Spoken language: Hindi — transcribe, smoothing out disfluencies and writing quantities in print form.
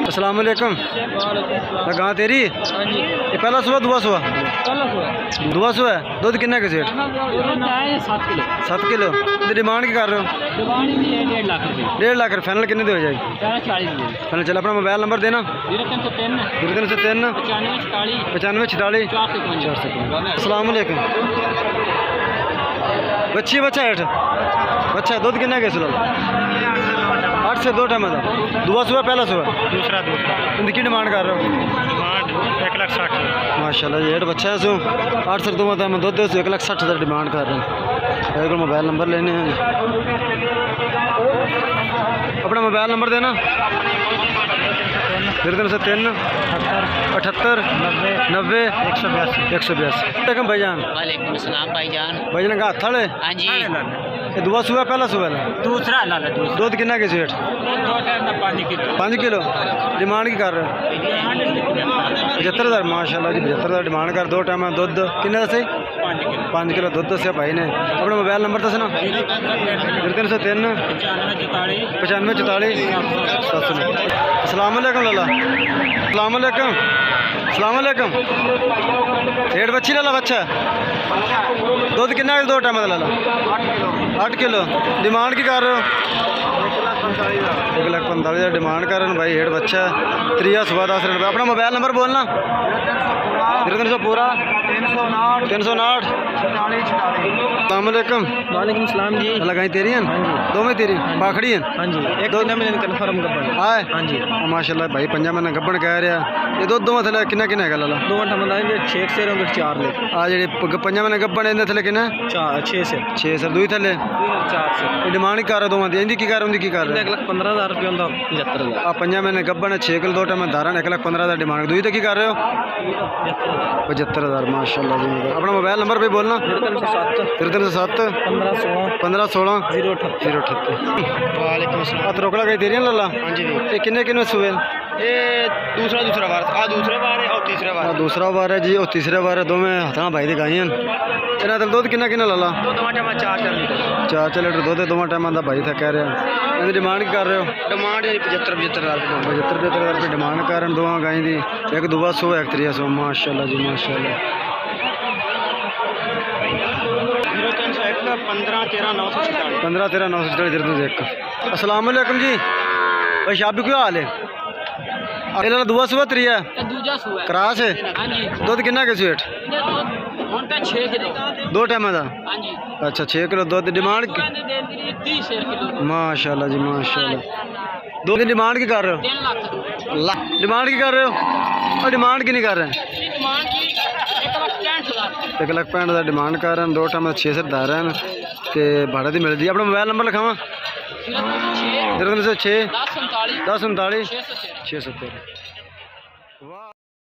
अस्सलाम वालेकुम। कहाँ तेरी ये पहला सुबह दुआ सुबह दुआ सुबह दुध किन्ना के सेठ 7 किलो डिमांड की कर रहे हो 1.5 लाख फाइनल किन्ने दे हो जाएगी फाइनल चल अपना मोबाइल नंबर देना 0303 95 46 400। अस्सलाम वालेकुम। बच्ची बच्चा हेठ बच्चा दूध किन्ना के सुनो 8 से 2 टाइम था दुआ सुबह पहला सुबह दूसरा इनकी डिमांड कर रहे हो डिमांड 1,60,000 माशाल्लाह ये हेठ बच्चा है सो 8 से 2 टाइम दूध दे 1,60,000 डिमांड कर रहे हैं। मेरे को मोबाइल नंबर लेने हैं अपना मोबाइल नंबर देना 0303 78 90 182। भाईजान वालेकुम अस्सलाम भाईजान। भाईजान का हाथ वाले हाँ जी ये दुआ सुबह पहला सुबह दूसरा दूध किन्ना के सेठ 5 किलो डिमांड की कर रहे हो 75,000 माशाल्लाह जी 75,000 डिमांड कर 2 टाइम दुध किन्ने दसे 5 किलो दुध दसिया भाई ने। अपना मोबाइल नंबर दसना 0303 95 44 700। अस्सलाम वालेकुम लाला अस्सलाम वालेकुम अस्सलाम वालेकुम। रेट बच्ची लाला बच्चा दुध किन्ना 2 टाइम का लाला 8 किलो डिमांड की कर रहे हो 1,45,000 डिमांड कर रहे हैं भाई हेड बच्चा त्रिया सुबह 10 रुपये। अपना मोबाइल नंबर बोलना 0300 पूरा 359 अलैक्म वालेकुम सलाम जी। अल्लाह कहीं तेरी हैं दो में तेरी पाखड़ी हैं हाँ जी एक दो महीने कन्फर्म गब्बन आए हाँ जी माशाल्लाह भाई 5 महीने गब्बन कह रहा ये दो थले किन्ना किन्ना है लाला 2 घंटा मंदा 6 से 4 ले आ जेडी 5 महीने गब्बन इनदे थले किन्ना 6 से 6 सर दुई थले 4 से डिमांड कर रहे दोवां दी इंदी की कर उंदी की कर रहे 1,15,000 रुपये होंदा 75,000 आ 5 महीने गब्बन 6 किलो 2 टाइम धारण 1,15,000 डिमांड दुई तो की कर रहे हो 75,000 माशाल्लाह जी। अपना मोबाइल नंबर भी बोलना 0307 15 16 038। वालेकुम अस्सलाम। आ रोकड़ा गई तेरी लाला हाँ जी ये किन्ने किन्ने सुबह ये दूसरा बार दूसरा बार है और तीसरा बार दूसरा बार है जी और तीसरा बार है दो में हथा भाई दी गाई हैं इन्हें तल दुध किन्ना किन्ना लाला 4 लीटर दुध 2 टाइम का भाई था कह रहे हैं इनकी डिमांड की कर रहे हो डिमांड 75,000 रुपये डिमांड कर रहे हैं दोवां गाई दी एक दुआ सौ एक त्रिया सौ माशाल्लाह जी माशाल्लाह। 15 13 946 अस्सलाम वालेकुम जी भाई शाबी क्या हाल है अगला दुआ सुबह त्रिया क्रास है दुध किन्ना के सेठ 2 टाइम का अच्छा 6 किलो दुध डिमांड माशाल्लाह जी माशाल्लाह। दो दिन डिमांड की कर रहे हो डिमांड की कर रहे हो और डिमांड की नहीं कर रहे हैं 1,65,000 डिमांड कर रहे हैं 2 टाइम 6 से दार हैं तो भाड़ा की मिलती है। अपना मोबाइल नंबर लिखावा 06 10 39 670।